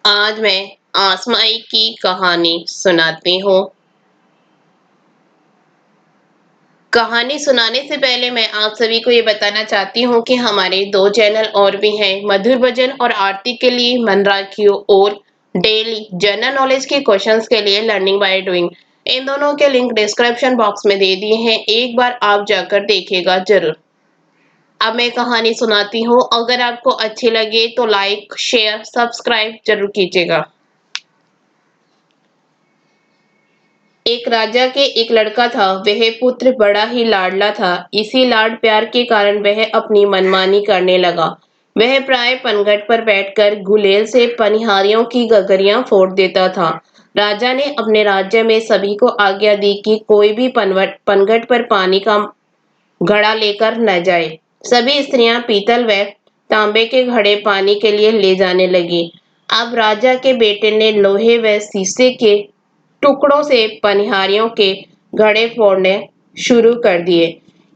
आज मैं आसमाई की कहानी सुनाती हूँ। कहानी सुनाने से पहले मैं आप सभी को ये बताना चाहती हूँ कि हमारे 2 चैनल और भी हैं, मधुर भजन और आरती के लिए मन राखियो और डेली जनरल नॉलेज के क्वेश्चंस के लिए लर्निंग बाय डूइंग। इन दोनों के लिंक डिस्क्रिप्शन बॉक्स में दे दिए हैं, एक बार आप जाकर देखिएगा जरूर। अब मैं कहानी सुनाती हूँ। अगर आपको अच्छी लगे तो लाइक, शेयर, सब्सक्राइब जरूर कीजिएगा। एक राजा के एक लड़का था। वह पुत्र बड़ा ही लाडला था। इसी लाड प्यार के कारण वह अपनी मनमानी करने लगा। वह प्राय पनघट पर बैठकर गुलेल से पनिहारियों की गगरियां फोड़ देता था। राजा ने अपने राज्य में सभी को आज्ञा दी कि कोई भी पनघट पर पानी का घड़ा लेकर न जाए। सभी स्त्रियां पीतल व तांबे के घड़े पानी के लिए ले जाने लगी। अब राजा के बेटे ने लोहे व शीशे के टुकड़ों से पनिहारियों के घड़े फोड़ने शुरू कर दिए।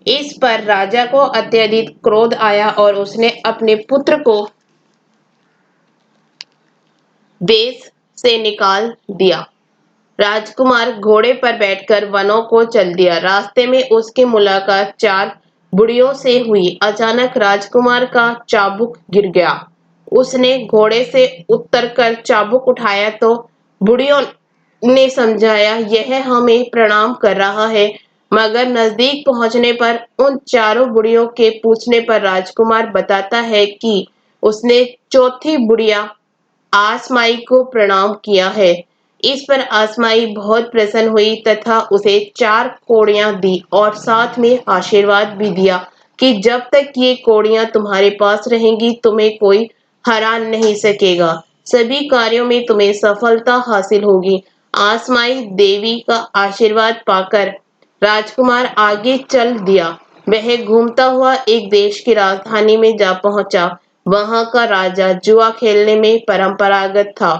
इस पर राजा को अत्यधिक क्रोध आया और उसने अपने पुत्र को देश से निकाल दिया। राजकुमार घोड़े पर बैठकर वनों को चल दिया। रास्ते में उसकी मुलाकात 4 बुढ़ियों से हुई। अचानक राजकुमार का चाबुक गिर गया। उसने घोड़े से उतरकर चाबुक उठाया तो बुढ़ियों ने समझाया यह हमें प्रणाम कर रहा है, मगर नजदीक पहुंचने पर उन चारों बुढ़ियों के पूछने पर राजकुमार बताता है कि उसने चौथी बुढ़िया आसमाई को प्रणाम किया है। इस पर आसमाई बहुत प्रसन्न हुई तथा उसे 4 कोड़ियां दी और साथ में आशीर्वाद भी दिया कि जब तक ये कोड़ियां तुम्हारे पास रहेंगी तुम्हें कोई हरा नहीं सकेगा। सभी कार्यों में तुम्हें सफलता हासिल होगी। आसमाई देवी का आशीर्वाद पाकर राजकुमार आगे चल दिया। वह घूमता हुआ एक देश की राजधानी में जा पहुंचा। वहां का राजा जुआ खेलने में परंपरागत था।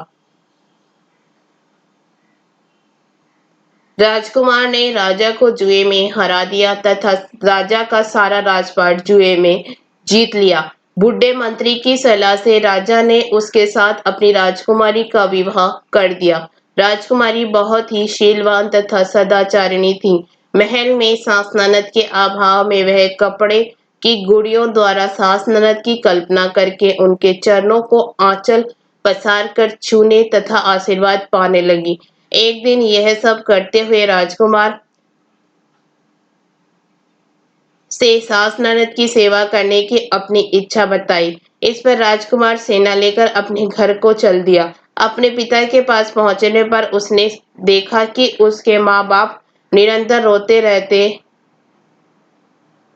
राजकुमार ने राजा को जुए में हरा दिया तथा राजा का सारा राजपाट जुए में जीत लिया। बूढ़े मंत्री की सलाह से राजा ने उसके साथ अपनी राजकुमारी का विवाह कर दिया। राजकुमारी बहुत ही शीलवान तथा सदाचारिणी थी। महल में सास ननद के अभाव में वह कपड़े की गुड़ियों द्वारा सास ननद की कल्पना करके उनके चरणों को आंचल पसार कर छूने तथा आशीर्वाद पाने लगी। एक दिन यह सब करते हुए राजकुमार से सास ननद की सेवा करने की अपनी इच्छा बताई। इस पर राजकुमार सेना लेकर अपने घर को चल दिया। अपने पिता के पास पहुंचने पर उसने देखा कि उसके माँ बाप निरंतर रोते रहते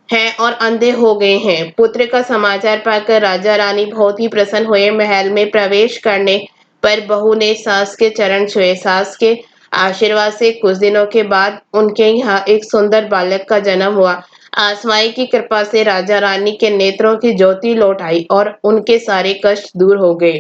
हैं और अंधे हो गए हैं। पुत्र का समाचार पाकर राजा रानी बहुत ही प्रसन्न हुए। महल में प्रवेश करने पर बहू ने सास के चरण छुए। सास के आशीर्वाद से कुछ दिनों के बाद उनके यहाँ एक सुंदर बालक का जन्म हुआ। आसमाई की कृपा से राजा रानी के नेत्रों की ज्योति लौट आई और उनके सारे कष्ट दूर हो गए।